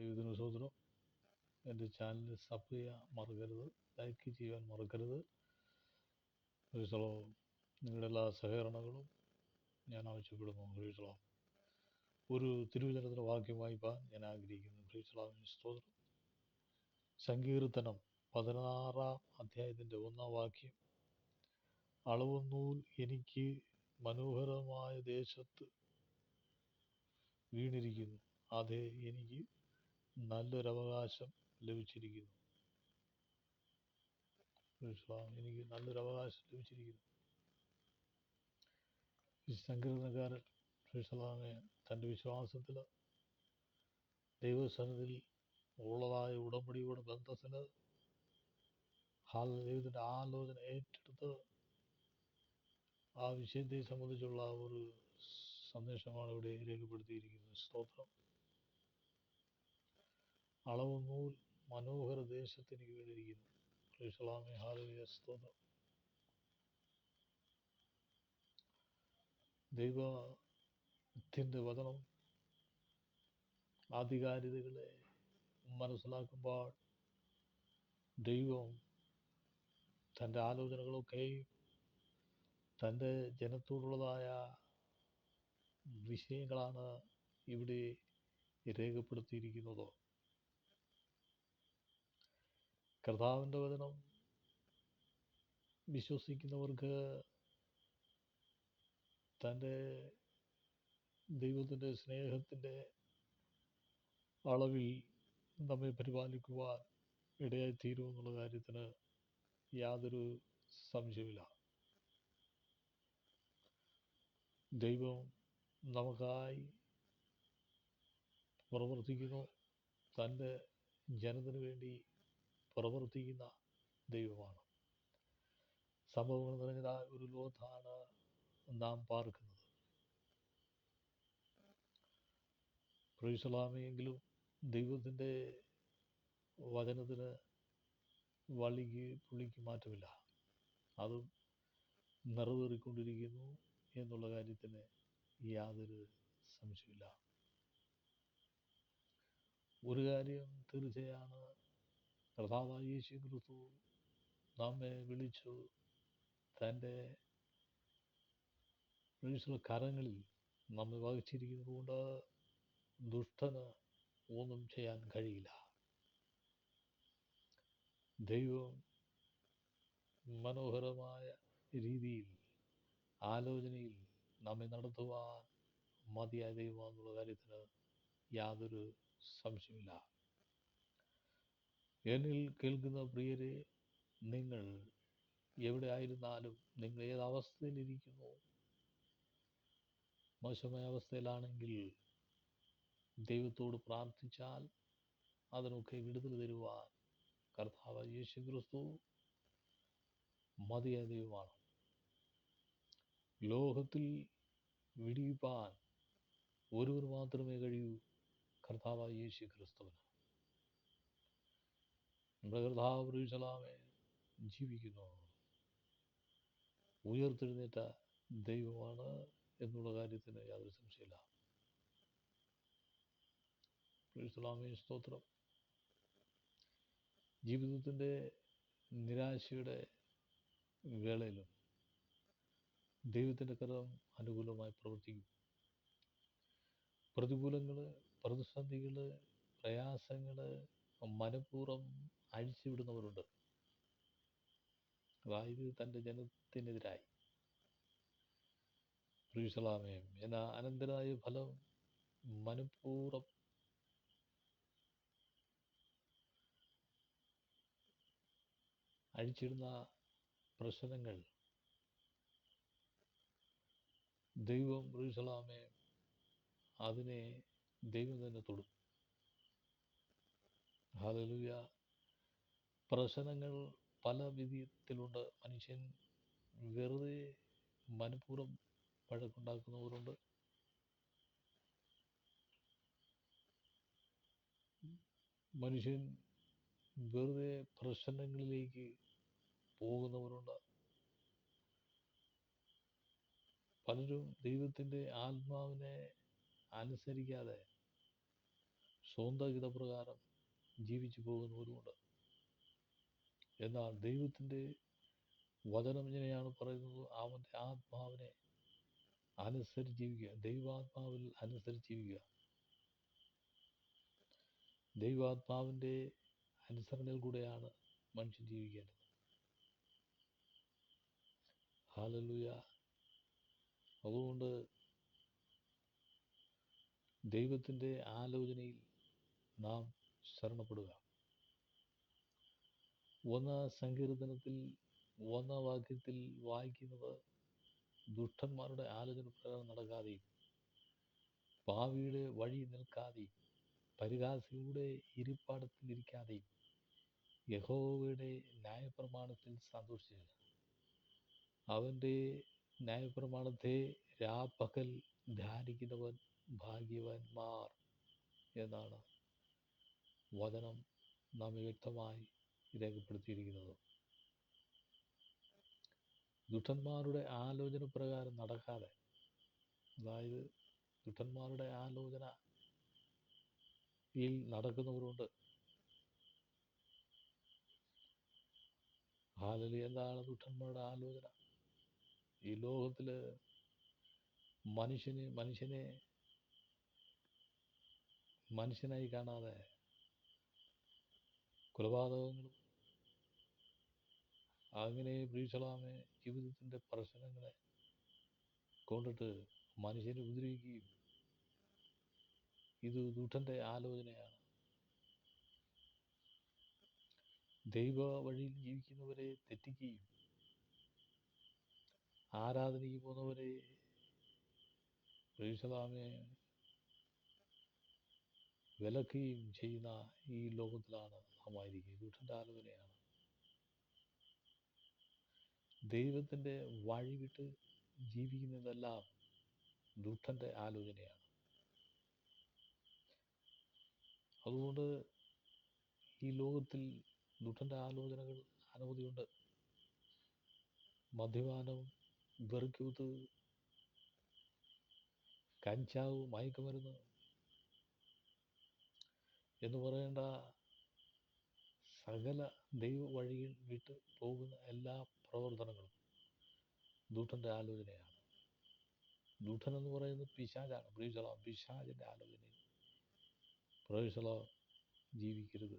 ദൈവത്തിന് സ്തോത്രം. എൻ്റെ ചാനൽ സബ് ചെയ്യാൻ മറക്കരുത്, ലൈക്ക് ചെയ്യാൻ മറക്കരുത്. നിങ്ങളുടെ എല്ലാ സഹകരണങ്ങളും ഞാൻ ആവശ്യപ്പെടുന്നു. പ്രൈസ്. ഒരു തിരുവചനത്തിൻ്റെ വാക്യം വായിപ്പാൻ ഞാൻ ആഗ്രഹിക്കുന്നു. സ്തോത്രം. സങ്കീർത്തനം 16 അധ്യായത്തിൻ്റെ 1 വാക്യം. അളവുനൂൽ എനിക്ക് മനോഹരമായ ദേശത്ത് വീണിരിക്കുന്നു, അതെ, എനിക്ക് നല്ലൊരവകാശം ലഭിച്ചിരിക്കുന്നു. എനിക്ക് നല്ലൊരവകാശം ലഭിച്ചിരിക്കുന്നു. ഈ സങ്കീർത്തനക്കാരൻ തൻ്റെ വിശ്വാസത്തിൽ ദൈവസന്നിധിയിൽ ഉള്ളതായ ഉടമ്പടിയുടെ ബന്ധത്തിൽ ദൈവത്തിൻ്റെ ആലോചന ഏറ്റെടുത്ത് ആ വിഷയത്തെ സംബന്ധിച്ചുള്ള ഒരു സന്ദേശമാണ് ഇവിടെ രേഖപ്പെടുത്തിയിരിക്കുന്നത്. സ്തോത്രം. അളവുനൂൽ മനോഹര ദേശത്ത് എനിക്ക് വീണിരിക്കുന്നു. സ്തോത്രം. ദൈവത്തിൻ്റെ വചനം ആധികാരികതകളെ മനസ്സിലാക്കുമ്പോൾ ദൈവം തൻ്റെ ആലോചനകളൊക്കെയും തൻ്റെ ജനത്തോടുള്ളതായ വിഷയങ്ങളാണ് ഇവിടെ രേഖപ്പെടുത്തിയിരിക്കുന്നത്. കർത്താവിൻ്റെ വചനം വിശ്വസിക്കുന്നവർക്ക് തൻ്റെ ദൈവത്തിൻ്റെ സ്നേഹത്തിൻ്റെ അളവിൽ നമ്മെ പരിപാലിക്കുവാൻ ഇടയായിത്തീരുമെന്നുള്ള കാര്യത്തിന് യാതൊരു സംശയമില്ല. ദൈവം നമുക്കായി പ്രവർത്തിക്കുന്നു. തൻ്റെ ജനത്തിന് വേണ്ടി പ്രവർത്തിക്കുന്ന ദൈവമാണ്. സംഭവങ്ങൾ നിറഞ്ഞതായ ഒരു ലോകത്താണ് നാം പാർക്കുന്നത്. പ്രൈസലാമെങ്കിലും ദൈവത്തിൻ്റെ വചനത്തിന് വള്ളിക്ക് പുള്ളിക്ക് മാറ്റമില്ല. അതും നിറവേറിക്കൊണ്ടിരിക്കുന്നു എന്നുള്ള കാര്യത്തിന് യാതൊരു സംശയമില്ല. ഒരു കാര്യം തീർച്ചയാണ്, കർത്താവായ യേശു ക്രിസ്തു നമ്മെ വിളിച്ചു തൻ്റെ കരങ്ങളിൽ നമ്മെ വഹിച്ചിരിക്കുന്നത് കൊണ്ട് ദുഷ്ടന് ഒന്നും ചെയ്യാൻ കഴിയില്ല. ദൈവം മനോഹരമായ രീതിയിൽ ആലോചനയിൽ നമ്മെ നടത്തുവാൻ മതിയായ ദൈവമാണെന്നുള്ള കാര്യത്തിന് യാതൊരു സംശയമില്ല. എന്നിൽ കേൾക്കുന്ന പ്രിയരെ, നിങ്ങൾ എവിടെ ആയിരുന്നാലും, നിങ്ങൾ ഏത് അവസ്ഥയിലിരിക്കുന്നു, മോശമായ അവസ്ഥയിലാണെങ്കിൽ ദൈവത്തോട് പ്രാർത്ഥിച്ചാൽ അതിനൊക്കെ വിടുതൽ തരുവാൻ കർത്താവ് യേശു ക്രിസ്തു മതിയായ ദൈവമാണ്. ലോകത്തിൽ വിടിയിപ്പാൻ ഒരുവർ മാത്രമേ കഴിയൂ, കർത്താവായ യേശു ക്രിസ്തുവിന്. നമ്മുടെ കർത്താവ് ജീവിക്കുന്നു, ഉയർത്തെഴുന്നേറ്റ ദൈവമാണ് എന്നുള്ള കാര്യത്തിന് യാതൊരു സംശയമില്ല. സ്തോത്രം. ജീവിതത്തിൻ്റെ നിരാശയുടെ വേളയിലും ദൈവത്തിൻ്റെ കരം അനുകൂലമായി പ്രവർത്തിക്കും. പ്രതികൂലങ്ങൾ, പ്രതിസന്ധികൾ, പ്രയാസങ്ങൾ മനഃപൂർവ്വം അഴിച്ചുവിടുന്നവരുണ്ട്. അതായത് തൻ്റെ ജനത്തിനെതിരായി. എന്നാൽ അനന്തരായ ഫലം മനഃപൂർവ്വം അഴിച്ചിടുന്ന പ്രശ്നങ്ങൾ ദൈവം അതിനെ ദൈവം തന്നെ തൊടും. ഹല്ലേലൂയ. പ്രശ്നങ്ങൾ പല വിധത്തിലുണ്ട്. മനുഷ്യൻ വെറുതെ മനഃപൂർവ്വം വഴക്കുണ്ടാക്കുന്നവരുണ്ട്. മനുഷ്യൻ വെറുതെ പ്രശ്നങ്ങളിലേക്ക് പോകുന്നവരുണ്ട്. പലരും ദൈവത്തിൻ്റെ ആത്മാവിനെ അനുസരിക്കാതെ സ്വന്തം ഹിതപ്രകാരം ജീവിച്ചു പോകുന്നവരുമുണ്ട്. എന്നാൽ ദൈവത്തിൻ്റെ വചനം ഇങ്ങനെയാണ് പറയുന്നത്, അവൻ്റെ ആത്മാവിനെ അനുസരിച്ച് ജീവിക്കുക, ദൈവാത്മാവിൽ അനുസരിച്ച് ജീവിക്കുക. ദൈവാത്മാവിൻ്റെ അനുസരണയിൽ കൂടെയാണ് മനുഷ്യൻ ജീവിക്കേണ്ടത്. ഹല്ലേലൂയ. അതുകൊണ്ട് ദൈവത്തിൻ്റെ ആലോചനയിൽ നാം ശരണപ്പെടുക. 1 സങ്കീർത്തനത്തിൽ 1 വാക്യത്തിൽ വായിക്കുന്നത്, ദുഷ്ടന്മാരുടെ ആലോചന പ്രകാരം നടക്കാതെയും പാപിയുടെ വഴി നിൽക്കാതെയും പരിഹാസികളുടെ ഇരിപ്പാടത്തിൽ ഇരിക്കാതെയും യഹോവയുടെ ന്യായപ്രമാണത്തിൽ സന്തോഷിച്ച് അവൻ്റെ ന്യായപ്രമാണത്തെ രാപ്പകൽ ധ്യാനിക്കുന്നവൻ ഭാഗ്യവാന്മാർ എന്നാണ് വചനം നമ്മെ വ്യക്തമായി രേഖപ്പെടുത്തിയിരിക്കുന്നത്. ദുഷ്ടന്മാരുടെ ആലോചന പ്രകാരം നടക്കാതെ, അതായത് ദുഷ്ടന്മാരുടെ ആലോചനയിൽ നടക്കുന്നവരുണ്ട്. ഹല്ലേലൂയ. എന്താണ് ദുഷ്ടന്മാരുടെ ആലോചന? ഈ ലോകത്തിൽ മനുഷ്യനെ മനുഷ്യനായി കാണാതെ കൊലപാതകങ്ങളും അങ്ങനെ പ്രീശലാമെ ജീവിതത്തിൻ്റെ പ്രശ്നങ്ങളെ കൊണ്ടിട്ട് മനുഷ്യനെ ഉപദ്രവിക്കുകയും, ഇത് ദുഷ്ടൻ്റെ ആലോചനയാണ്. ദൈവ വഴിയിൽ ജീവിക്കുന്നവരെ തെറ്റിക്കുകയും ആരാധനയ്ക്ക് പോകുന്നവരെ പ്രീശലാമെ വിലക്കുകയും ചെയ്യുന്ന ഈ ലോകത്തിലാണ് നാം ആയിരിക്കുന്നത്. ദുഷ്ടൻ്റെ ആലോചനയാണ്. ദൈവത്തിൻ്റെ വഴി വിട്ട് ജീവിക്കുന്നതെല്ലാം ദുഷ്ടൻ്റെ ആലോചനയാണ്. അതുകൊണ്ട് ഈ ലോകത്തിൽ ദുഷ്ടൻ്റെ ആലോചനകൾ അനവധിയുണ്ട്. മദ്യപാനം, വെറുക്കൂത്ത്, കഞ്ചാവ്, മയക്കുമരുന്ന് എന്ന് പറയേണ്ട സകല ദൈവ വഴിയിൽ വിട്ട് പോകുന്ന എല്ലാ പ്രവർത്തനങ്ങളും ദുഷ്ടൻ്റെ ആലോചനയാണ്. ദുഷ്ടൻ എന്ന് പറയുന്നത് പിശാചാണ്. പിശാചിൻ്റെ ആലോചനയിൽ ജീവിക്കരുത്.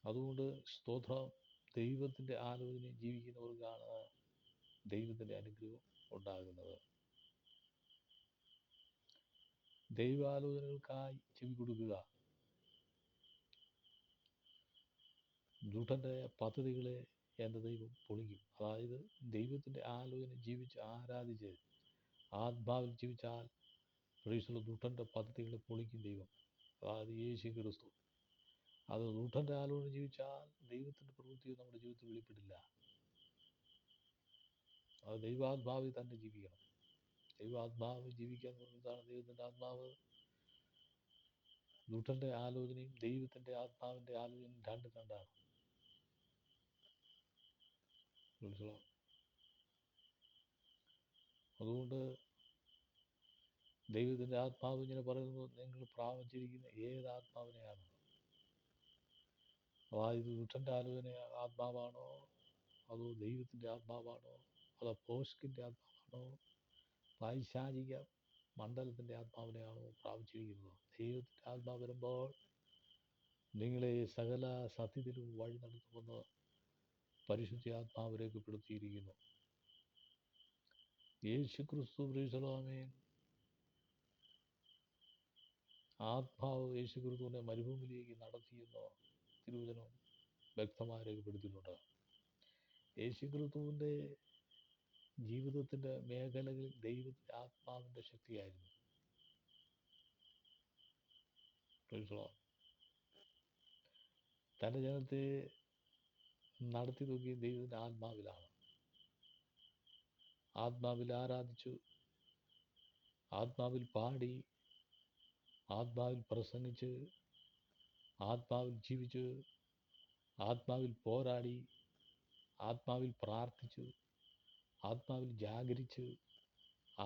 അതുകൊണ്ട് സ്തോത്രം, ദൈവത്തിൻ്റെ ആലോചനയിൽ ജീവിക്കുന്നവർക്കാണ് ദൈവത്തിൻ്റെ അനുഗ്രഹം ഉണ്ടാകുന്നത്. ദൈവാലോചനകൾക്കായി ചെവി കൊടുക്കുക. ദുഷ്ടൻ്റെ പദ്ധതികളെ എൻ്റെ ദൈവം പൊളിക്കും. അതായത് ദൈവത്തിൻ്റെ ആലോചന ജീവിച്ച് ആരാധിച്ച് ആത്മാവിൽ ജീവിച്ചാൽ ദുഷ്ടൻ്റെ പദ്ധതികളെ പൊളിക്കും ദൈവം. അതായത് യേശു ക്രിസ്തു. അത് ദുഷ്ടൻ്റെ ആലോചന ജീവിച്ചാൽ ദൈവത്തിൻ്റെ പ്രവൃത്തി നമ്മുടെ ജീവിതത്തിൽ വെളിപ്പെടില്ല. അത് ദൈവാത്മാവിൽ തന്നെ ജീവിക്കണം. ദൈവാത്മാവ് ജീവിക്കാൻ പറയുന്നതാണ് ദൈവത്തിൻ്റെ ആത്മാവ്. ദുഷ്ടൻ്റെ ആലോചനയും ദൈവത്തിൻ്റെ ആത്മാവിൻ്റെ ആലോചനയും രണ്ടാണ്. അതുകൊണ്ട് ദൈവത്തിൻ്റെ ആത്മാവ് ഇങ്ങനെ പറയുന്നത്, നിങ്ങൾ പ്രാപിച്ചിരിക്കുന്ന ഏത് ആത്മാവിനെയാണ്? അതായത് ദുഷ്ടൻ്റെ ആലോചന ആത്മാവാണോ, അതോ ദൈവത്തിൻ്റെ ആത്മാവാണോ, അതോ പോസ്കിൻ്റെ ആത്മാവാണോ, പൈശാചിക മണ്ഡലത്തിൻ്റെ ആത്മാവിനെയാണോ പ്രാപിച്ചിരിക്കുന്നത്? ദൈവത്തിൻ്റെ ആത്മാവ് വരുമ്പോൾ നിങ്ങളെ സകല സത്യത്തിലും വഴി നടത്തുമെന്ന് പരിശുദ്ധ ആത്മാവ് രേഖപ്പെടുത്തിയിരിക്കുന്നു. യേശു ക്രിസ്തു പ്രീശലാമേൻ ആത്മാവ് യേശു ക്രിസ്തുവിനെ മരുഭൂമിയിലേക്ക് നടത്തിയെന്ന് തിരുവചനം വ്യക്തമായി രേഖപ്പെടുത്തിയിട്ടുണ്ട്. യേശു ക്രിസ്തുവിൻ്റെ ജീവിതത്തിൻ്റെ മേഖലകളിൽ ദൈവത്തിൻ്റെ ആത്മാവിൻ്റെ ശക്തിയായിരുന്നു. തൻ്റെ ജനത്തെ നടത്തി നോക്കിയ ദൈവത്തിൻ്റെ ആത്മാവിലാണ്. ആത്മാവിൽ ആരാധിച്ചു, ആത്മാവിൽ പാടി, ആത്മാവിൽ പ്രസംഗിച്ച്, ആത്മാവിൽ ജീവിച്ച്, ആത്മാവിൽ പോരാടി, ആത്മാവിൽ പ്രാർത്ഥിച്ചു, ആത്മാവിൽ ജാഗരിച്ച്,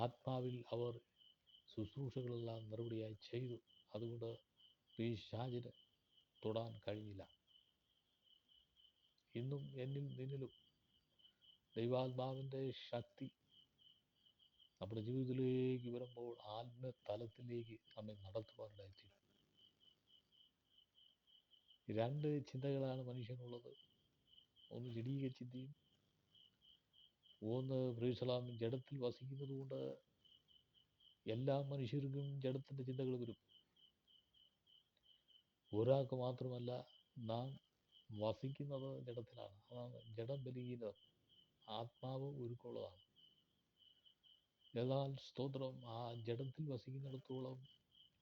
ആത്മാവിൽ അവർ ശുശ്രൂഷകളെല്ലാം മറുപടിയായി ചെയ്തു. അതുകൊണ്ട് പിശാചിന് തൊടാൻ കഴിഞ്ഞില്ല. ഇന്നും എന്നിൽ നിന്നിലും ദൈവാത്മാവിൻ്റെ ശക്തി നമ്മുടെ ജീവിതത്തിലേക്ക് വരുമ്പോൾ ആത്മതലത്തിലേക്ക് നമ്മെ നടത്തുവാനിടയായിത്തീരും. രണ്ട് ചിന്തകളാണ് മനുഷ്യനുള്ളത്. ഒന്ന് ജഡീക ചിന്തയും, ഒന്ന് പ്രൈസലാം ജഡത്തിൽ വസിക്കുന്നത് കൊണ്ട് എല്ലാ മനുഷ്യർക്കും ജഡത്തിൻ്റെ ചിന്തകൾ വരും. ഒരാൾക്ക് മാത്രമല്ല, നാം വസിക്കുന്നത് ജഡത്തിലാണ്. അതാണ് ജഡം ബലഹീനം, ആത്മാവ് ഒരുക്കമുള്ളതാണ്. എന്നാൽ സ്തോത്രം, ആ ജഡത്തിൽ വസിക്കുന്നിടത്തോളം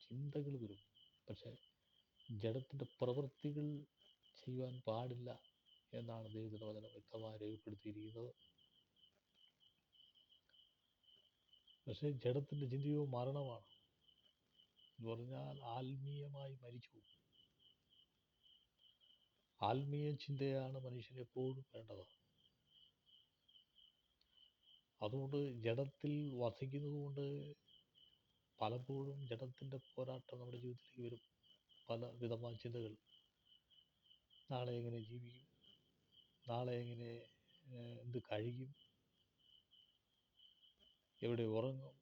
ചിന്തകൾ വരും. പക്ഷേ ജഡത്തിൻ്റെ പ്രവൃത്തികൾ ചെയ്യുവാൻ പാടില്ല എന്നാണ് ദൈവത്തിൻ്റെ വചനം വ്യക്തമായി രേഖപ്പെടുത്തിയിരിക്കുന്നത്. പക്ഷേ ജഡത്തിൻ്റെ ചിന്തയോ മരണമാണ് എന്ന് പറഞ്ഞാൽ ആത്മീയമായി മരിച്ചു. ആത്മീയ ചിന്തയാണ് മനുഷ്യന് എപ്പോഴും വേണ്ടത്. അതുകൊണ്ട് ജഡത്തിൽ വസിക്കുന്നത് കൊണ്ട് പലപ്പോഴും ജഡത്തിൻ്റെ പോരാട്ടം നമ്മുടെ ജീവിതത്തിലേക്ക് വരും. പല വിധമായ ചിന്തകൾ. നാളെ എങ്ങനെ ജീവിക്കും, നാളെ എങ്ങനെ എന്ത് കഴിയും, എവിടെ ഉറങ്ങും,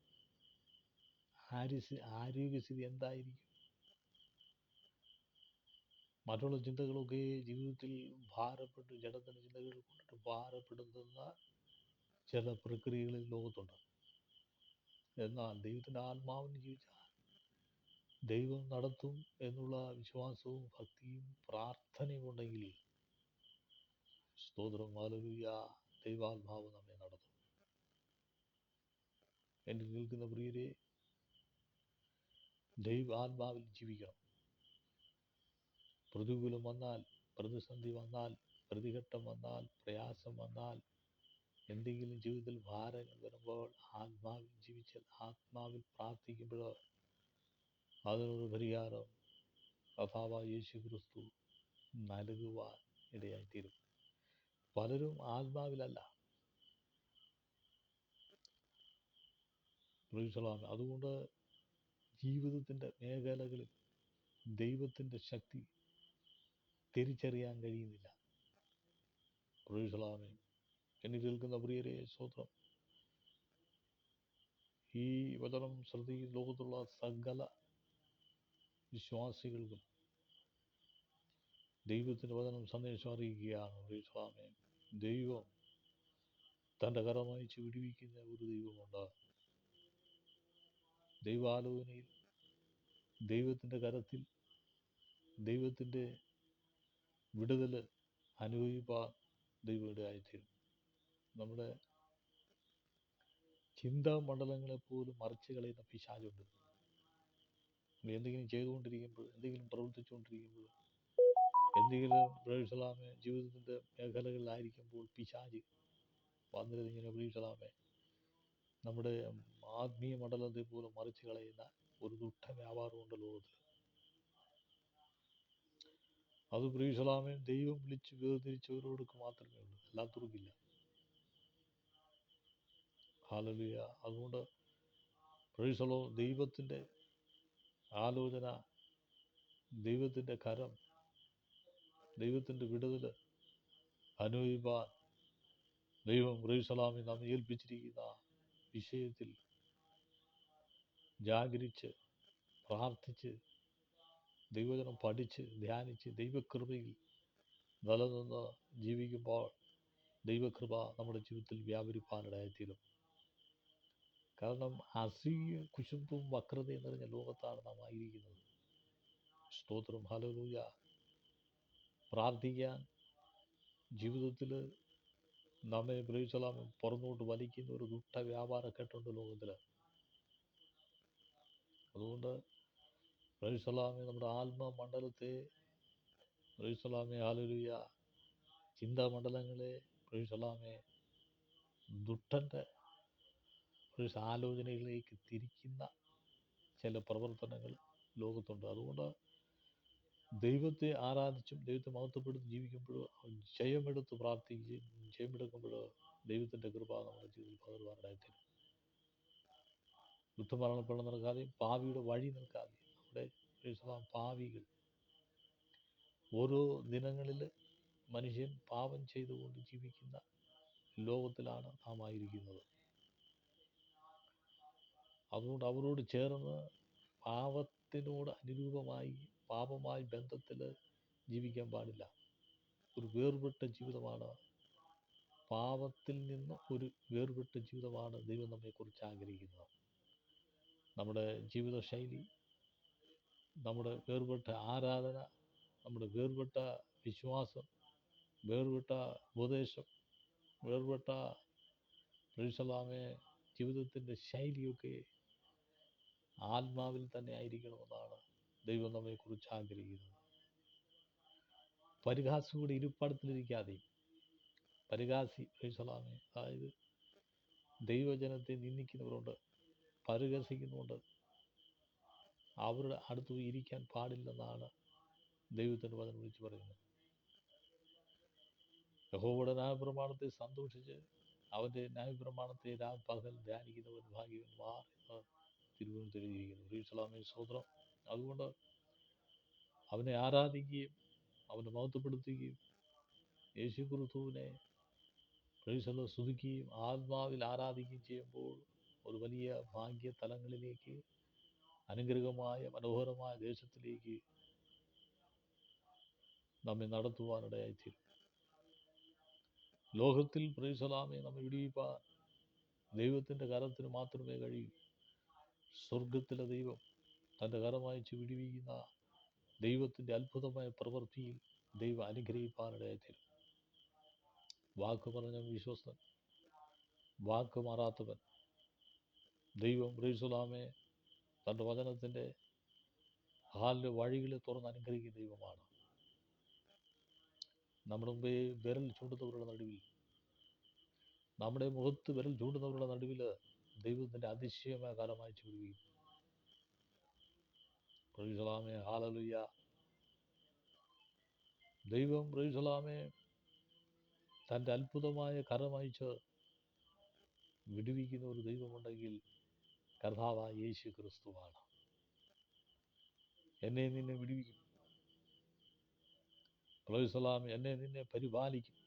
ആരോഗ്യസ്ഥിതി എന്തായിരിക്കും, മറ്റുള്ള ചിന്തകളൊക്കെ ജീവിതത്തിൽ ഭാരപ്പെട്ട് ജഡത്തിൻ്റെ ചിന്തകൾ കൊണ്ടിട്ട് ഭാരപ്പെടുത്തുന്ന ചില പ്രക്രിയകളിൽ ലോകത്തുണ്ട്. എന്നാൽ ദൈവത്തിൻ്റെ ആത്മാവിന് ജീവിച്ചാൽ ദൈവം നടത്തും എന്നുള്ള വിശ്വാസവും ഭക്തിയും പ്രാർത്ഥനയും ഉണ്ടെങ്കിൽ സ്തോത്രം, ഹല്ലേലൂയ, ദൈവാത്മാവ് നമ്മെ നടത്തും. എന്നിൽ നിൽക്കുന്ന പ്രിയരെ, ദൈവാത്മാവിൽ ജീവിക്കണം. പ്രതികൂലം വന്നാൽ, പ്രതിസന്ധി വന്നാൽ, പ്രതിഘട്ടം വന്നാൽ, പ്രയാസം വന്നാൽ, എന്തെങ്കിലും ജീവിതത്തിൽ ഭാരങ്ങൾ വരുമ്പോൾ ആത്മാവിൽ ജീവിച്ചാൽ, ആത്മാവിൽ പ്രാർത്ഥിക്കുമ്പോൾ അതിനൊരു പരിഹാരം കർത്താവായ യേശു ക്രിസ്തു നൽകുവാൻ ഇടയായിത്തീരും. പലരും ആത്മാവിലല്ല. അതുകൊണ്ട് ജീവിതത്തിൻ്റെ മേഖലകളിൽ ദൈവത്തിൻ്റെ ശക്തി തിരിച്ചറിയാൻ കഴിയുന്നില്ല. പ്രൈസലാമേ. എന്നിൽ കേൾക്കുന്ന പ്രിയരെ, സ്തോത്രം, ഈ വചനം ശ്രദ്ധിക്കുന്ന ലോകത്തുള്ള സകല വിശ്വാസികൾക്കും ദൈവത്തിൻ്റെ വചനം സന്ദേശം അറിയിക്കുകയാണ്. പ്രൈസലാമേ. ദൈവം തൻ്റെ കരമയച്ച് വിടുവിക്കുന്ന ഒരു ദൈവമുണ്ട്. ദൈവാലോചനയിൽ, ദൈവത്തിൻ്റെ കരത്തിൽ, ദൈവത്തിൻ്റെ വിടുതൽ അനുഭവിപ്പാൻ ദൈവയുടെ ആയിത്തീരും. നമ്മുടെ ചിന്താമണ്ഡലങ്ങളെപ്പോലും മറിച്ച് കളയുന്ന പിശാചുണ്ട്. എന്തെങ്കിലും ചെയ്തുകൊണ്ടിരിക്കുമ്പോൾ, എന്തെങ്കിലും പ്രവർത്തിച്ചുകൊണ്ടിരിക്കുമ്പോൾ, എന്തെങ്കിലും പ്രൈസലാമേ ജീവിതത്തിൻ്റെ മേഖലകളിലായിരിക്കുമ്പോൾ പിശാച് വന്നിരുന്നിങ്ങനെ പ്രൈസലാമേ നമ്മുടെ ആത്മീയ മണ്ഡലത്തെ പോലും മറിച്ച് കളയുന്ന ഒരു ദുഷ്ട വ്യാപാരമുണ്ട് ലോകത്തിൽ. അത് പ്രൈസലാമേ ദൈവം വിളിച്ച് വേർതിരിച്ചവരോടൊക്കെ മാത്രമേ ഉള്ളൂ, അല്ലാത്തവർക്കില്ല. ഹല്ലേലൂയ. അതുകൊണ്ട് പ്രൈസലോ, ദൈവത്തിൻ്റെ ആലോചന, ദൈവത്തിൻ്റെ കരം, ദൈവത്തിൻ്റെ വിടുതൽ അനുഭവിപ്പാൻ ദൈവം പ്രൈസലാമി നമ്മെ ഏൽപ്പിച്ചിരിക്കുന്ന വിഷയത്തിൽ ജാഗരിച്ച് പ്രാർത്ഥിച്ച് ദൈവവചനം പഠിച്ച് ധ്യാനിച്ച് ദൈവകൃപയിൽ നിലനിന്ന് ജീവിക്കുമ്പോൾ ദൈവകൃപ നമ്മുടെ ജീവിതത്തിൽ വ്യാപരിപ്പാനിടയായിത്തീരും. കാരണം അസൂയ, കുശുമ്പും വക്രതയും നിറഞ്ഞ ലോകത്താണ് നാം ആയിരിക്കുന്നത്. സ്തോത്രം, ഹല്ലേലൂയ. പ്രാർത്ഥിക്കാൻ ജീവിതത്തിൽ നമ്മെ പ്രൈസലാമി പുറന്നോട്ട് വലിക്കുന്ന ഒരു ദുഷ്ട വ്യാപാരക്കെട്ടുണ്ട് ലോകത്തിൽ. അതുകൊണ്ട് പ്രൈസലാമി നമ്മുടെ ആത്മമണ്ഡലത്തെ, പ്രൈസലാമി ഹല്ലേലൂയ, ചിന്താമണ്ഡലങ്ങളെ പ്രൈസലാമി ദുഷ്ടൻ്റെ ആലോചനകളിലേക്ക് തിരിക്കുന്ന ചില പ്രവർത്തനങ്ങൾ ലോകത്തുണ്ട്. അതുകൊണ്ട് ദൈവത്തെ ആരാധിച്ചും ദൈവത്തെ മഹത്വപ്പെടുത്തി ജീവിക്കുമ്പോഴും ജയമെടുത്ത് പ്രാർത്ഥിക്കുകയും ജയമെടുക്കുമ്പോൾ ദൈവത്തിൻ്റെ കൃപ നമ്മുടെ ജീവിതത്തിൽ പകരുവാനിടയായിത്തീരും. യുദ്ധമരണപ്പെടം നിൽക്കാതെയും പാവിയുടെ വഴി നിൽക്കാതെയും നമ്മുടെ പാവികൾ. ഓരോ ദിനങ്ങളിൽ മനുഷ്യൻ പാപം ചെയ്തുകൊണ്ട് ജീവിക്കുന്ന ലോകത്തിലാണ് നാം ആയിരിക്കുന്നത്. അതുകൊണ്ട് അവരോട് ചേർന്ന് പാപത്തിനോട് അനുരൂപമായി പാപമായി ബന്ധത്തിൽ ജീവിക്കാൻ പാടില്ല. ഒരു വേർപെട്ട ജീവിതമാണ്, പാപത്തിൽ നിന്ന് ഒരു വേർപെട്ട ജീവിതമാണ് ദൈവം നമ്മെക്കുറിച്ച് ആഗ്രഹിക്കുന്നത്. നമ്മുടെ ജീവിതശൈലി, നമ്മുടെ വേർപെട്ട ആരാധന, നമ്മുടെ വേർപെട്ട വിശ്വാസം, വേർപെട്ട ഉപദേശം, വേർപെട്ട ജീവിതത്തിൻ്റെ ശൈലിയൊക്കെ ആത്മാവിൽ തന്നെ ആയിരിക്കണമെന്നാണ് ദൈവം നമ്മെക്കുറിച്ച് ആഗ്രഹിക്കുന്നത്. പരിഹാസിയുടെ ഇരിപ്പിടത്തിലിരിക്കാതെ, പരിഹാസി അതായത് ദൈവജനത്തെ നിന്ദിക്കുന്നവരുണ്ട്, പരിഹസിക്കുന്നുണ്ട്, അവരുടെ അടുത്ത് ഇരിക്കാൻ പാടില്ലെന്നാണ് ദൈവത്തിൻ്റെ വചനം വിളിച്ചു പറയുന്നത്. യഹോവയുടെ ന്യായപ്രമാണത്തെ സന്തോഷിച്ച് അവൻ്റെ ന്യായപ്രമാണത്തെ പകൽ ധ്യാനിക്കുന്നവൻ ഭാഗ്യവാന്മാർ എന്ന് തിരുവനന്തപുരത്തിരിക്കുന്നു. സ്തോത്രം. അതുകൊണ്ട് അവനെ ആരാധിക്കുകയും അവനെ മഹത്വപ്പെടുത്തുകയും യേശു ക്രിസ്തുവിനെ സ്തുതിക്കുകയും ആത്മാവിൽ ആരാധിക്കുകയും ചെയ്യുമ്പോൾ ഒരു വലിയ ഭാഗ്യ തലങ്ങളിലേക്ക്, അനുഗ്രഹമായ മനോഹരമായ ദേശത്തിലേക്ക് നമ്മെ നടത്തുവാനിടയായിത്തീരും. ലോകത്തിൽ നമ്മെ വിടിവിപ്പാൻ ദൈവത്തിൻ്റെ കരത്തിന് മാത്രമേ കഴിയൂ. സ്വർഗത്തിലെ ദൈവം തൻ്റെ കരമയച്ച് വിടിവിക്കുന്ന ദൈവത്തിൻ്റെ അത്ഭുതമായ പ്രവൃത്തിയിൽ ദൈവം അനുഗ്രഹിപ്പാനിടയായിത്തീരും. വാക്ക് പറഞ്ഞവൻ വിശ്വസ്തൻ, വാക്ക് മാറാത്തവൻ. ദൈവം തൻ്റെ വചനത്തിൻ്റെ വഴികളെ തുറന്ന് അനുഗ്രഹിക്കുന്ന ദൈവമാണ്. നമ്മുടെ മുമ്പേ വിരൽ ചൂണ്ടുന്നവരുടെ നടുവിൽ, നമ്മുടെ മുഖത്ത് വിരൽ ചൂണ്ടുന്നവരുടെ നടുവിൽ ദൈവത്തിൻ്റെ അതിശയമായ കരമയച്ച് വിടുകയും. ഹല്ലേലൂയ. ദൈവം തൻ്റെ അത്ഭുതമായ കരമയച്ച് വിടുവിക്കുന്ന ഒരു ദൈവമുണ്ടെങ്കിൽ കർത്താവായ യേശു ക്രിസ്തുവാണ്. എന്നെ നിന്നെ വിടുവിക്കും. എന്നെ നിന്നെ പരിപാലിക്കും,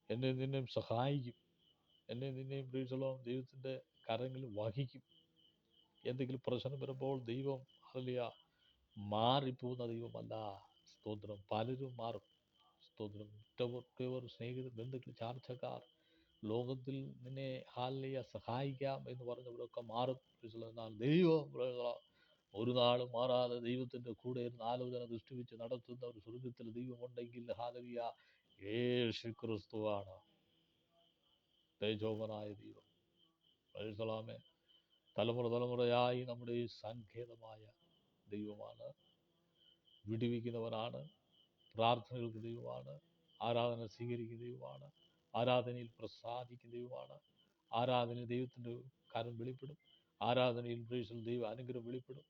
എന്നെ നിന്നെയും സഹായിക്കും, എന്നെ നിന്നെയും ദൈവത്തിൻ്റെ കരങ്ങളിൽ വഹിക്കും. എന്തെങ്കിലും പ്രശ്നം വരുമ്പോൾ ദൈവം മാറിപ്പോകുന്ന ദൈവമല്ല. സ്തോത്രം. പലരും മാറും. സ്തോത്രം. ഉറ്റവർ, സ്നേഹിതർ, ബന്ധുക്കൾ, ചാർച്ചക്കാർ, ലോകത്തിൽ നിന്നെ സഹായിക്കാം എന്ന് പറഞ്ഞവരൊക്കെ മാറും. എന്നാൽ ദൈവം ഒരു നാളും മാറാതെ ദൈവത്തിൻ്റെ കൂടെ ആലോചന ദൃഷ്ടിവെച്ച് നടത്തുന്ന ഒരു സ്വർഗത്തിൽ ദൈവമുണ്ടെങ്കിൽ യേശു ക്രിസ്തുവാണ് തേജോമനായ ദൈവം. തലമുറ തലമുറയായി നമ്മുടെ ഈ സങ്കേതമായ ദൈവമാണ്, വിടുവിക്കുന്നവനാണ്, പ്രാർത്ഥനകൾക്ക് ദൈവമാണ്, ആരാധന സ്വീകരിക്കുന്ന ദൈവമാണ്, ആരാധനയിൽ പ്രസാദിക്കുന്ന ദൈവമാണ്. ആരാധനയിൽ ദൈവത്തിൻ്റെ കരം വെളിപ്പെടും, ആരാധനയിൽ ദൈവ അനുഗ്രഹം വെളിപ്പെടും.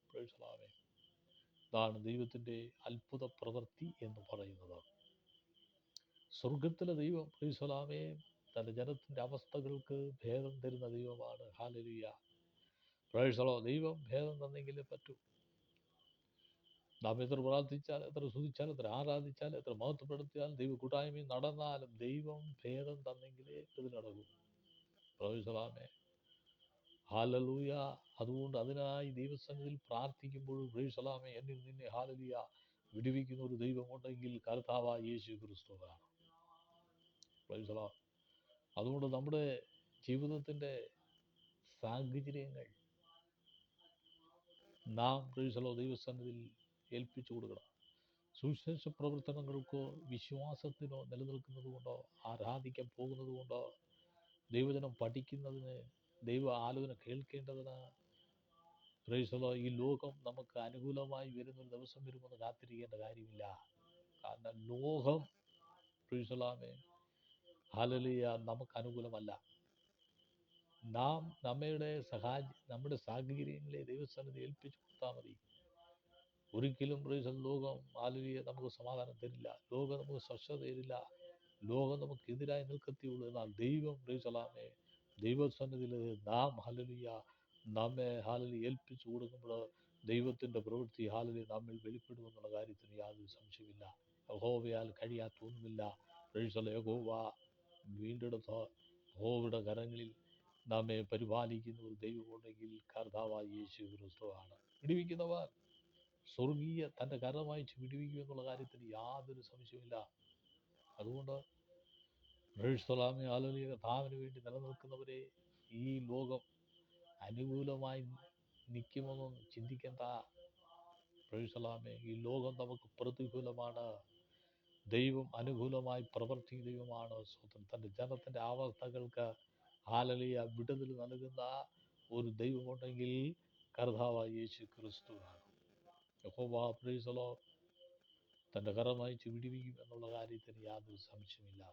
ഇതാണ് ദൈവത്തിൻ്റെ അത്ഭുത പ്രവൃത്തി എന്ന് പറയുന്നത്. സ്വർഗത്തിലെ ദൈവം തൻ്റെ ജനത്തിൻ്റെ അവസ്ഥകൾക്ക് ഭേദം തരുന്ന ദൈവമാണ്. ഹല്ലേലൂയ. ദൈവം ഭേദം തന്നെങ്കിലേ പറ്റൂ. നാം എത്ര പ്രാർത്ഥിച്ചാൽ, എത്ര സ്തുതിച്ചാൽ, എത്ര ആരാധിച്ചാൽ, എത്ര മഹത്വപ്പെടുത്തിയാൽ, ദൈവ കൂട്ടായ്മയും നടന്നാലും ദൈവം ഭേദം തന്നെങ്കിലേ ഇത് നടക്കും. ഹല്ലേലൂയ. അതുകൊണ്ട് അതിനായി ദൈവസന്നിധിയിൽ പ്രാർത്ഥിക്കുമ്പോൾ എന്നിൽ നിന്നെ ഹല്ലേലൂയ വിടുവിക്കുന്ന ഒരു ദൈവമുണ്ടെങ്കിൽ കർത്താവായ യേശു ക്രിസ്തുവാണ്. അതുകൊണ്ട് നമ്മുടെ ജീവിതത്തിൻ്റെ സാഹചര്യങ്ങൾ നാം ദൈവസന്നിധിയിൽ ഏൽപ്പിച്ചു കൊടുക്കണം. സുവിശേഷ പ്രവർത്തനങ്ങൾക്കോ വിശ്വാസത്തിനോ നിലനിൽക്കുന്നത് കൊണ്ടോ, ആരാധിക്കാൻ പോകുന്നത് കൊണ്ടോ, ദൈവജനം പഠിക്കുന്നതിന്, ദൈവ ആലോചന കേൾക്കേണ്ടതിന് ഈ ലോകം നമുക്ക് അനുകൂലമായി വരുന്നൊരു ദിവസം വരുമെന്ന് കാത്തിരിക്കേണ്ട കാര്യമില്ല. കാരണം ലോകം ഹല്ലേലൂയ നമുക്ക് അനുകൂലമല്ല. നാം നമ്മുടെ സാഹചര്യങ്ങളെ ദൈവസന്നിധി ഏൽപ്പിച്ചു കൊടുത്താൽ മതി. ഒരിക്കലും ലോകം ഹല്ലേലൂയ നമുക്ക് സമാധാനം തരില്ല, ലോകം നമുക്ക് സ്വസ്ഥത തരില്ല, ലോകം നമുക്കെതിരായി നിൽക്കത്തേയുള്ളൂ. എന്നാൽ ദൈവം ദൈവസന്നിധിയിൽ നാം ഹല്ലേലൂയ നമ്മെ ഏൽപ്പിച്ചു കൊടുക്കുമ്പോൾ ദൈവത്തിൻ്റെ പ്രവൃത്തി ഹാലലൂയ നമ്മിൽ വെളിപ്പെടുമെന്നുള്ള കാര്യത്തിന് യാതൊരു സംശയമില്ല. യഹോവയാൽ കഴിയാത്ത ഒന്നുമില്ല. യഹോവ വീണ്ടെടുത്ത യഹോവയുടെ കരങ്ങളിൽ നമ്മെ പരിപാലിക്കുന്ന ഒരു ദൈവമുണ്ടെങ്കിൽ കർത്താവായ യേശു ക്രിസ്തുവാണ്. വിടുവിക്കുന്നവർ സ്വർഗീയ തൻ്റെ കരം വായിച്ച് വിടുവിക്കും എന്നുള്ള കാര്യത്തിന് യാതൊരു സംശയമില്ല. അതുകൊണ്ട് ഹാലലൂയ കർത്താവിന് വേണ്ടി നിലനിൽക്കുന്നവരെ, ഈ ലോകം അനുകൂലമായി നിൽക്കുമെന്നൊന്നും ചിന്തിക്കേണ്ട. ഈ ലോകം നമുക്ക് പ്രതികൂലമാണ്. ദൈവം അനുകൂലമായി പ്രവർത്തിക്കുന്ന ദൈവമാണ്. തൻ്റെ ജനത്തിൻ്റെ അവസ്ഥകൾക്ക് ഹാലലൂയ വിടുതൽ നൽകുന്ന ഒരു ദൈവമുണ്ടെങ്കിൽ കർത്താവായ യേശു ക്രിസ്തുവാണ്. യഹോവ തൻ്റെ കരം വായിച്ച് വിടുവിക്കും എന്നുള്ള കാര്യത്തിന് യാതൊരു സംശയമില്ല.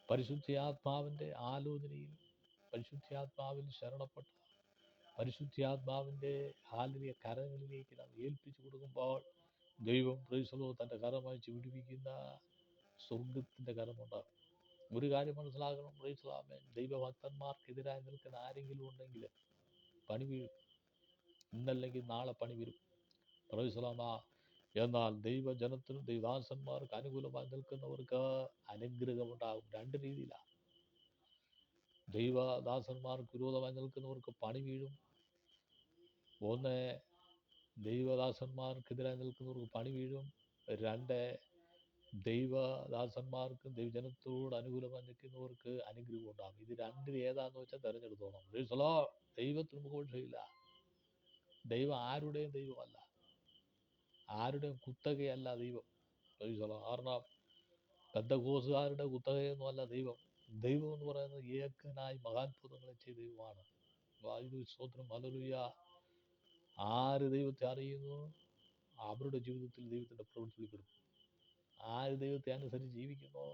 പരിശുദ്ധാത്മാവിൻ്റെ ആലോചനയിൽ, പരിശുദ്ധാത്മാവിൽ ശരണപ്പെട്ട പരിശുദ്ധാത്മാവിൻ്റെ ഹാലലൂയ കരങ്ങളിലേക്ക് നാം ഏൽപ്പിച്ചു കൊടുക്കുമ്പോൾ ദൈവം തൻ്റെ കരം വായിച്ച് വിടുവിക്കുന്ന സ്വർഗത്തിൻ്റെ കരമുണ്ട്. ഒരു കാര്യം മനസ്സിലാക്കണം, ദൈവഭക്തന്മാർക്കെതിരായി നിൽക്കുന്ന ആരെങ്കിലും ഉണ്ടെങ്കിൽ പണി വീഴും. ഇന്നല്ലെങ്കിൽ നാളെ പണി വരും. എന്നാൽ ദൈവജനത്തിനും ദൈവദാസന്മാർക്ക് അനുകൂലമായി നിൽക്കുന്നവർക്ക് അനുഗ്രഹമുണ്ടാകും. രണ്ട് രീതിയിലാണ്. ദൈവദാസന്മാർക്ക് വിരോധമായി നിൽക്കുന്നവർക്ക് പണി വീഴും. ഒന്ന്, ദൈവദാസന്മാർക്കെതിരായി നിൽക്കുന്നവർക്ക് പണി വീഴും. രണ്ട്, ദൈവദാസന്മാർക്കും ദൈവജനത്തോട് അനുകൂലമായി നിൽക്കുന്നവർക്ക് അനുഗ്രഹം ഉണ്ടാകും. ഇത് രണ്ടിൽ ഏതാന്ന് വെച്ചാൽ തിരഞ്ഞെടുത്തോണം. ദൈവത്തിന് മുഖോക്ഷയില്ല. ദൈവം ആരുടെയും ദൈവമല്ല, ആരുടെയും കുത്തകയല്ല ദൈവം. കാരണം പെന്തക്കോസുകാരുടെ കുത്തകയൊന്നും അല്ല ദൈവം. ദൈവം എന്ന് പറയുന്നത് ഏകനായി മഹാത്ഭുതങ്ങളെ ചെയ്ത ദൈവമാണ്. സ്തോത്രം, ഹല്ലേലൂയ. ആര് ദൈവത്തെ അറിയുന്നു അവരുടെ ജീവിതത്തിൽ ദൈവത്തിൻ്റെ പ്രവൃത്തി വെളിപ്പെടും. ആര് ദൈവത്തെ അനുസരിച്ച് ജീവിക്കുന്നോ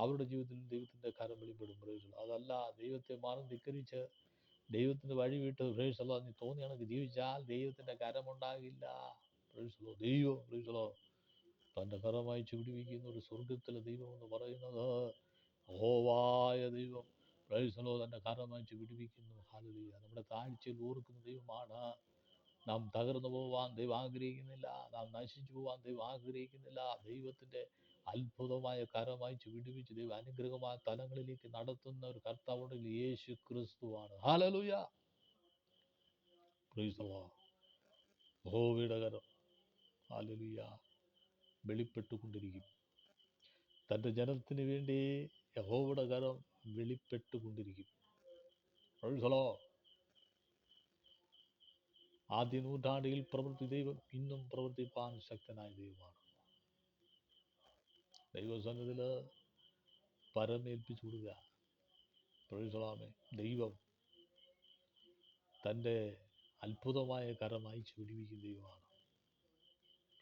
അവരുടെ ജീവിതത്തിൽ ദൈവത്തിൻ്റെ കരം വെളിപ്പെടും. അതല്ല, ദൈവത്തെ മാറി ധിക്കരിച്ച് ദൈവത്തിൻ്റെ വഴി വിട്ട് നീ തോന്നിയ കണക്ക് ജീവിച്ചാൽ ദൈവത്തിൻ്റെ കരമുണ്ടാകില്ല. ദൈവം തൻ്റെ കരം വായിച്ച് വിടുവിക്കുന്ന ഒരു സ്വർഗത്തിലെ ദൈവം എന്ന് പറയുന്നത് യഹോവയായ ദൈവം തൻ്റെ കരം വായിച്ച് വിടുവിക്കുന്നു. ഹല്ലേലൂയ. നമ്മുടെ താഴ്ചയിൽ ഓർക്കുന്ന ദൈവമാണ്. നാം തകർന്നു പോവാൻ ദൈവം ആഗ്രഹിക്കുന്നില്ല. നാം നശിച്ചു പോവാൻ ദൈവം ആഗ്രഹിക്കുന്നില്ല. ദൈവത്തിൻ്റെ അത്ഭുതമായ കരം വായിച്ച് വിടുവിച്ച് ദൈവം അനുഗ്രഹമായ തലങ്ങളിലേക്ക് നടത്തുന്ന ഒരു കർത്താവുണ്ടെങ്കിൽ യേശു ക്രിസ്തുവാണ്. ഹല്ലേലൂയ. Praise the Lord. യഹോവയുടെ കരം ഹല്ലേലൂയ വെളിപ്പെട്ടുകൊണ്ടിരിക്കും. തൻ്റെ ജനത്തിന് വേണ്ടി യഹോവയുടെ കരം വെളിപ്പെട്ടുകൊണ്ടിരിക്കും. Price the Lord. ആദ്യ നൂറ്റാണ്ടിൽ പ്രവൃത്തി ദൈവം ഇന്നും പ്രവർത്തിപ്പാൻ ശക്തനായ ദൈവമാണ്. ദൈവസന്നിധിയിൽ പരമേൽപ്പിച്ചു കൊടുക്കുക. പ്രൈസ്. ദൈവം തൻ്റെ അത്ഭുതമായ കരം അയച്ചു വിടുവിക്കുന്ന ദൈവമാണ്.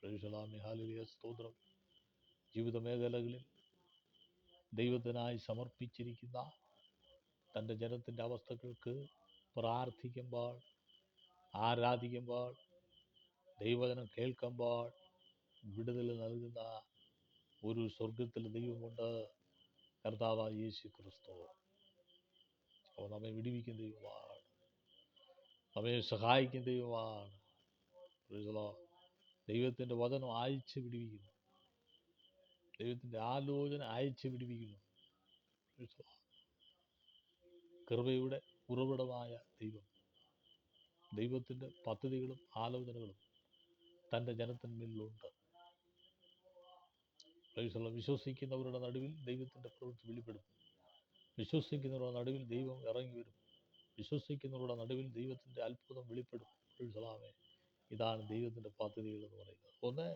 പ്രൈസ്. ഹല്ലേലൂയ. സ്തോത്രം. ജീവിത മേഖലകളിൽ ദൈവത്തിനായി സമർപ്പിച്ചിരിക്കുന്ന തൻ്റെ ജനത്തിൻ്റെ അവസ്ഥകൾക്ക് പ്രാർത്ഥിക്കുമ്പോൾ, ആരാധിക്കുമ്പോൾ, ദൈവവചനം കേൾക്കുമ്പോൾ വിടുതൽ നൽകുന്ന ഒരു സ്വർഗത്തിലെ ദൈവമുണ്ട്, കർത്താവായ യേശു ക്രിസ്തു. അപ്പോൾ നമ്മെ വിടുവിക്കുന്ന ദൈവമാണ്, നമ്മെ സഹായിക്കുന്ന ദൈവമാണ്. ദൈവത്തിൻ്റെ വചനം അയച്ച് വിടുവിക്കുന്നു. ദൈവത്തിൻ്റെ ആലോചന അയച്ച് വിടുവിക്കുന്നു. കൃപയുടെ ഉറവിടമായ ദൈവം, ദൈവത്തിൻ്റെ പദ്ധതികളും ആലോചനകളും തൻ്റെ ജനത്തിന്മേലുണ്ട്. വിശ്വസിക്കുന്നവരുടെ നടുവിൽ ദൈവത്തിൻ്റെ പ്രവൃത്തി വെളിപ്പെടും. വിശ്വസിക്കുന്നവരുടെ നടുവിൽ ദൈവം ഇറങ്ങി വരും. വിശ്വസിക്കുന്നവരുടെ നടുവിൽ ദൈവത്തിൻ്റെ അത്ഭുതം വെളിപ്പെടും. ഇതാണ് ദൈവത്തിൻ്റെ പദ്ധതികൾ എന്ന് പറയുന്നത്. ഒന്ന്,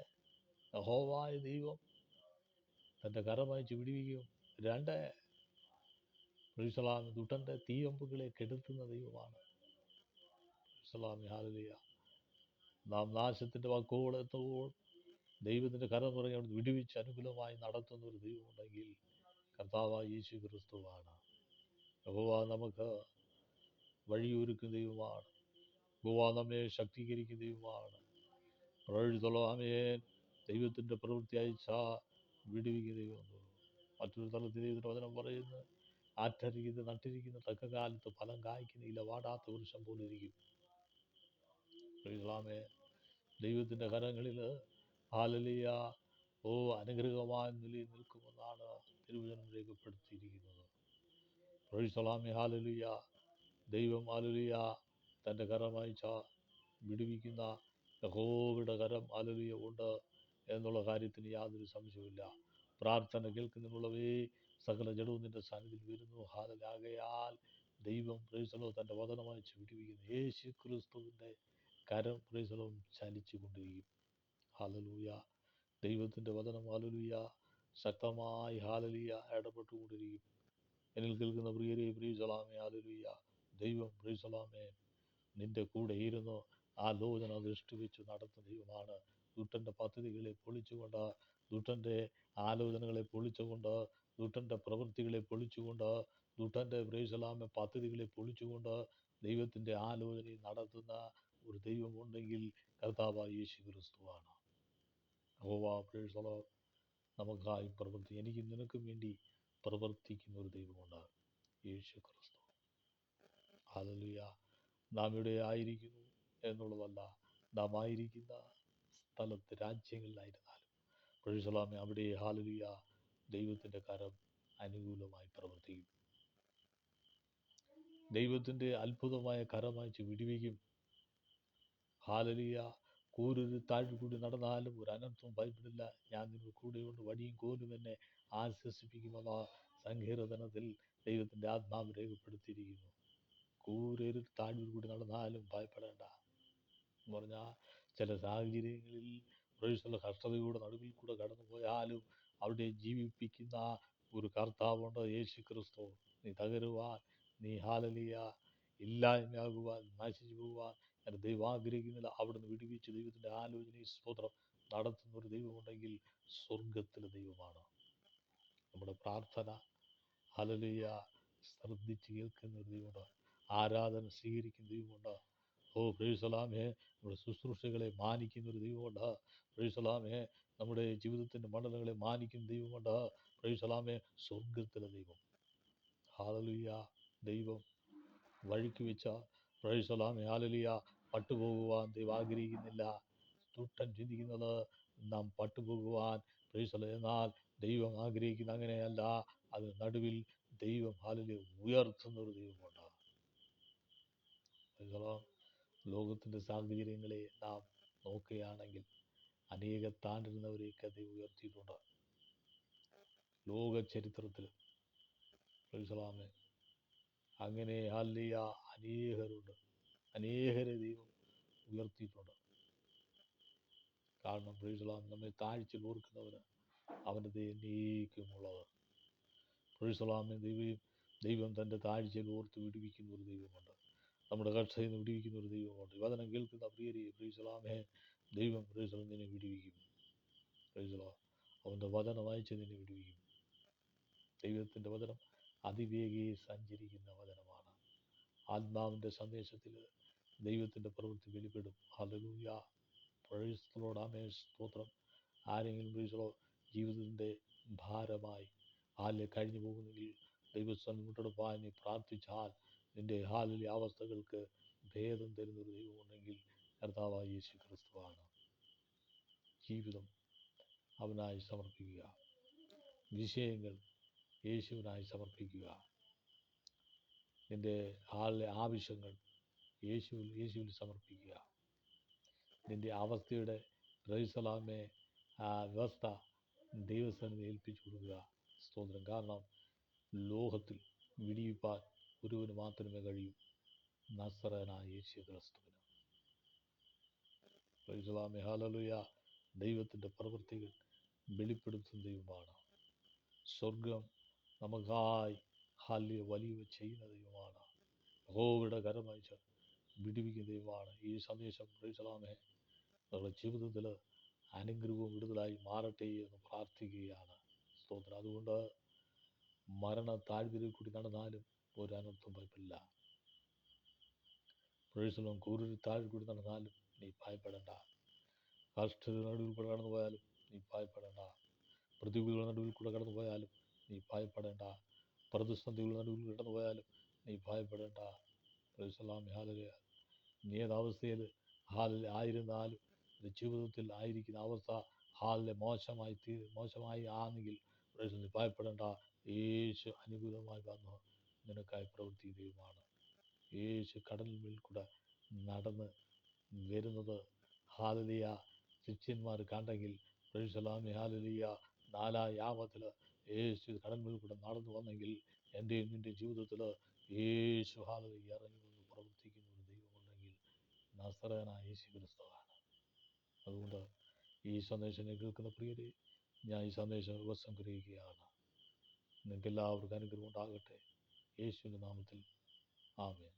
യഹോവയായ ദൈവം തൻ്റെ കരം വായിച്ച് വിടുവിക്കും. രണ്ട്, ദുഷ്ടന്റെ തീയമ്പുകളെ കെടുത്തുന്ന ദൈവമാണ്. ഹല്ലേലൂയ. നാം നാശത്തിൻ്റെ വാക്കോളെത്തുമ്പോൾ ദൈവത്തിൻ്റെ കരം പറഞ്ഞ് അവിടെ വിടുവിച്ച് അനുകൂലമായി നടത്തുന്ന ഒരു ദൈവമുണ്ടെങ്കിൽ കർത്താവായ യേശു ക്രിസ്തുവാണ്. യഹോവ നമുക്ക് വഴിയൊരുക്കുന്ന ദൈവമാണ്. യഹോവ നമ്മെ ശക്തീകരിക്കുന്ന ദൈവമാണ്. ആമേൻ. ദൈവത്തിൻ്റെ പ്രവൃത്തി അയച്ച വിടുവിക്കുന്ന ദൈവം. മറ്റൊരു തലത്തിൽ ദൈവത്തിൻ്റെ വചനം പറയുന്നു, ആറ്റരിക്കുന്ന നട്ടിരിക്കുന്ന തക്ക കാലത്ത് ഫലം കായ്ക്കുന്ന ഇല വാടാത്ത വൃക്ഷം പോലെ ഇരിക്കും. ആമേൻ. ദൈവത്തിൻ്റെ കരങ്ങളിൽ ഹാലലിയ അനുഗ്രഹമായ നിലയിൽ നിൽക്കുമെന്നാണ് തിരുവചനം രേഖപ്പെടുത്തിയിരിക്കുന്നത്. പ്രൈസലാമി ഹാലലിയ. ദൈവം ഹാലലിയ തൻ്റെ കരം അയച്ച വിടുവിക്കുന്ന യഹോവയുടെ കരം ഹാലലിയ ഉണ്ട് എന്നുള്ള കാര്യത്തിന് യാതൊരു സംശയവുമില്ല. പ്രാർത്ഥന കേൾക്കുന്നതിനുള്ളവേ സകല ജഡവും നിന്റെ സന്നിധിയിൽ വരുന്നു. ഹാലലാകയാൽ ദൈവം പ്രൈസലോ തൻ്റെ വചനമയച്ച് വിടുവിക്കുന്നു. യേശു ക്രിസ്തുവിൻ്റെ കരം പ്രൈസലവും ചലിച്ചു കൊണ്ടിരിക്കും. ഹാലലൂയ. ദൈവത്തിൻ്റെ വചനം ഹാലലൂയ ശക്തമായി ഹാലലിയ ഇടപെട്ടുകൊണ്ടിരിക്കും. എന്നിൽ കേൾക്കുന്ന പ്രിയരെ പ്രീസലാമേ ഹാലലൂയ. ദൈവം പ്രീസലാമേ നിന്റെ കൂടെ ഇരുന്ന് ആലോചന ദൃഷ്ടി വെച്ച് നടത്തുന്ന ദൈവമാണ്. ദുഷ്ടൻ്റെ പദ്ധതികളെ പൊളിച്ചുകൊണ്ട്, ദുഷ്ടൻ്റെ ആലോചനകളെ പൊളിച്ചുകൊണ്ട്, ദുഷ്ടൻ്റെ പ്രവൃത്തികളെ പൊളിച്ചുകൊണ്ട്, ദുഷ്ടൻ്റെ പ്രീസലാമ പദ്ധതികളെ പൊളിച്ചുകൊണ്ട് ദൈവത്തിൻ്റെ ആലോചനയിൽ നടത്തുന്ന ഒരു ദൈവമുണ്ടെങ്കിൽ കർത്താവായ യേശു ക്രിസ്തുവാണ്. നമുക്കായി എനിക്കും നിനക്കും വേണ്ടി പ്രവർത്തിക്കുന്ന ഒരു ദൈവമുണ്ട്, യേശു ക്രിസ്തു. ഹല്ലേലൂയ. നാം ഇവിടെ ആയിരിക്കുന്നു എന്നുള്ളതല്ല, നാം ആയിരിക്കുന്ന സ്ഥലത്ത് രാജ്യങ്ങളിലായിരുന്നാലും പ്രൈസലാമേ അവിടെ ഹല്ലേലൂയ ദൈവത്തിൻ്റെ കരം അനുകൂലമായി പ്രവർത്തിക്കും. ദൈവത്തിൻ്റെ അത്ഭുതമായ കരമയച്ച് വിടുവിക്കും. ഹാലലിയ. കൂരൊരു താഴ്ച കൂടി നടന്നാലും ഒരു അനർത്ഥവും ഭയപ്പെടില്ല, ഞാൻ നിങ്ങളുടെ കൂടെയുണ്ട്, വടിയും കോലും എന്നെ ആശ്വസിപ്പിക്കുമെന്ന സങ്കീർത്തനത്തിൽ ദൈവത്തിൻ്റെ ആത്മാവ് രേഖപ്പെടുത്തിയിരിക്കുന്നു. കൂരൊരു താഴ്ച കൂടി നടന്നാലും ഭയപ്പെടേണ്ട എന്ന് പറഞ്ഞാൽ, ചില സാഹചര്യങ്ങളിൽ പ്രൈസല കഷ്ടതയുടെ നടുവിൽ കൂടെ കടന്നു പോയാലും അവിടെ ജീവിപ്പിക്കുന്ന ഒരു കർത്താവുണ്ട്, യേശു ക്രിസ്തു. നീ തകരുവാൻ, നീ ഹാലലിയ ഇല്ലായ്മയാകുവാൻ, നശിച്ചു പോകുവാൻ എൻ്റെ ദൈവം ആഗ്രഹിക്കുന്നില്ല. അവിടുന്ന് വിടുവിച്ച് ദൈവത്തിൻ്റെ ആലോചനയിൽ സ്തോത്രം നടത്തുന്ന ഒരു ദൈവമുണ്ടെങ്കിൽ സ്വർഗത്തിലെ ദൈവമാണ്. നമ്മുടെ പ്രാർത്ഥന ഹല്ലേലൂയ ശ്രദ്ധിച്ച് കേൾക്കുന്ന ഒരു ദൈവമുണ്ട്. ആരാധന സ്വീകരിക്കുന്ന ദൈവമുണ്ട്. പ്രൈസലാമേ നമ്മുടെ ശുശ്രൂഷകളെ മാനിക്കുന്ന ഒരു ദൈവമുണ്ട്. പ്രൈസലാമേ നമ്മുടെ ജീവിതത്തിൻ്റെ മണ്ഡലങ്ങളെ മാനിക്കുന്ന ദൈവമുണ്ട്. പ്രൈസലാമേ സ്വർഗത്തിലെ ദൈവം. ഹല്ലേലൂയ. ദൈവം വഴിക്ക് വെച്ച പ്രൈസലാമേ ഹല്ലേലൂയ പട്ടുപോകുവാൻ ദൈവം ആഗ്രഹിക്കുന്നില്ല. ദുഷ്ടൻ ചിന്തിക്കുന്നത് നാം പട്ടുപോകുവാൻ പ്രൈസല, എന്നാൽ ദൈവം ആഗ്രഹിക്കുന്ന അങ്ങനെയല്ല. അത് നടുവിൽ ദൈവം ഹല്ലേലൂയ ഉയർത്തുന്ന ഒരു ദൈവമുണ്ട്. ലോകത്തിൻ്റെ സാഹചര്യങ്ങളെ നാം നോക്കുകയാണെങ്കിൽ അനേക താണ്ടിരുന്നവരെയൊക്കെ ദൈവം ഉയർത്തിയിട്ടുണ്ട്. ലോക ചരിത്രത്തിൽ പ്രൈസലാമേ അങ്ങനെ ഹല്ലേലൂയ അനേകരുണ്ട്, അനേകരെ ദൈവം ഉയർത്തിയിട്ടുണ്ട്. കാരണം പ്രൈസലാം നമ്മെ താഴ്ചയിൽ ഓർക്കുന്നവന് അവൻ്റെ എന്നേക്കുമുള്ളത്. പ്രൈസലാമേ ദൈവം തൻ്റെ താഴ്ചയിൽ ഓർത്ത് വിടുവിക്കുന്ന ഒരു ദൈവമുണ്ട്. നമ്മുടെ കക്ഷയിൽ നിന്ന് വിടുവിക്കുന്ന ഒരു ദൈവമുണ്ട്. വചനം കേൾക്കുന്ന പ്രിയരെ പ്രൈസലാമേ ദൈവം പ്രൈസലം നിന്നെ വിടുവിക്കും. പ്രൈസലോ അവൻ്റെ വചനം വായിച്ച് നിന്നെ വിടുവിക്കും. ദൈവത്തിൻ്റെ വചനം അതിവേഗയെ സഞ്ചരിക്കുന്ന വചനമാണ്. ആത്മാവിൻ്റെ സന്ദേശത്തിൽ ദൈവത്തിൻ്റെ പ്രവൃത്തി വെളിപ്പെടും. Hallelujah. Praise the Lord. Amen. സ്തോത്രം. ആരെങ്കിലും പ്രൈസലോ ജീവിതത്തിൻ്റെ ഭാരമായി കഴിഞ്ഞു പോകുന്നെങ്കിൽ ദൈവസ്ഥലം മുട്ടെടുപ്പായി നീ പ്രാർത്ഥിച്ചാൽ നിന്റെ ഹാലിലെ അവസ്ഥകൾക്ക് ഭേദം തരുന്നൊരു ദൈവമുണ്ടെങ്കിൽ കർത്താവായ യേശു ക്രിസ്തുവാണ്. ജീവിതം അവനായി സമർപ്പിക്കുക, വിഷയങ്ങൾ യേശുവിനായി സമർപ്പിക്കുക, നിന്റെ ആവശ്യങ്ങൾ യേശുവിൽ സമർപ്പിക്കുക. നിന്റെ അവസ്ഥയുടെ പ്രൈസലാമേ വ്യവസ്ഥ ദൈവസ്ഥനെ ഏൽപ്പിച്ചു കൊടുക്കുക. സ്തോത്രം. കാരണം ലോകത്തിൽ വിടിയിപ്പാൻ ഒരുവന് മാത്രമേ കഴിയൂ, നസറേയനായ യേശു ക്രിസ്തുവിന്. പ്രൈസലാമേ ഹല്ലേലൂയ. ദൈവത്തിൻ്റെ പ്രവൃത്തികൾ വെളിപ്പെടുത്തുന്ന ദൈവമാണ്. സ്വർഗം നമുക്കായി വലിയ ചെയ്യുന്ന ദൈവമാണ്. യഹോവയുടെ കരമയച്ച് വിടുവിക്കുന്ന ദൈവമാണ്. ഈ സന്ദേശം പ്രൈസലാമേ നമ്മുടെ ജീവിതത്തിൽ അനുഗ്രഹവും വിടുതലായി മാറട്ടെ എന്ന് പ്രാർത്ഥിക്കുകയാണ്. സ്തോത്രം. അതുകൊണ്ട് മരണ താഴ്വരയിൽ കൂടി നടന്നാലും ഒരു അനർത്ഥം ഭയപ്പെടില്ല. പ്രൈസലോം. കൂരിൽ താഴെ കൂടി നടന്നാലും നീ ഭയപ്പെടേണ്ട. കഷ്ടത നടുവിൽ കൂടെ കടന്നു പോയാലും നീ ഭയപ്പെടേണ്ട. പ്രതികൂല നടുവിൽ കൂടെ കടന്നു പോയാലും നീ ഭയപ്പെടേണ്ട. പ്രതിസന്ധികളുടെ നടുവിൽ കടന്നു പോയാലും നീ ഭയപ്പെടേണ്ട. പ്രൈസലാമേ ഹല്ലേലൂയ. നീ ഏതവസ്ഥയിൽ ആയിരുന്നാലും ഒരു ജീവിതത്തിൽ ആയിരിക്കുന്ന അവസ്ഥ മോശമായി ആണെങ്കിൽ നീ ഭയപ്പെടേണ്ട. യേശു അനുകൂലമായി വന്ന് നിനക്കായി പ്രവർത്തിക്കുകയുമാണ്. യേശു കടലിൽ കൂടെ നടന്ന് വരുന്നത് ഹാലലിയ ശിഷ്യന്മാർ കണ്ടെങ്കിൽ പ്രൈസലാമി ഹാലലിയ 4-ാം യാമത്തിൽ യേശു കടലിൽ കൂടെ നടന്നു വന്നെങ്കിൽ എൻ്റെയും നിൻ്റെ ജീവിതത്തിൽ യേശു ഹാലലിയ ഇറങ്ങി വന്ന് പ്രവർത്തിക്കുന്ന ഒരു ദൈവമുണ്ടെങ്കിൽ നസറേയനായ യേശു ക്രിസ്തുവാണ്. അതുകൊണ്ട് ഈ സന്ദേശം കേൾക്കുന്ന പ്രിയരെ, ഞാൻ ഈ സന്ദേശം ഉപസംഗ്രഹിക്കുകയാണ്. നിങ്ങൾക്ക് എല്ലാവർക്കും അനുഗ്രഹം ഉണ്ടാകട്ടെ. യേശുവിൻ്റെ നാമത്തിൽ ആമേൻ.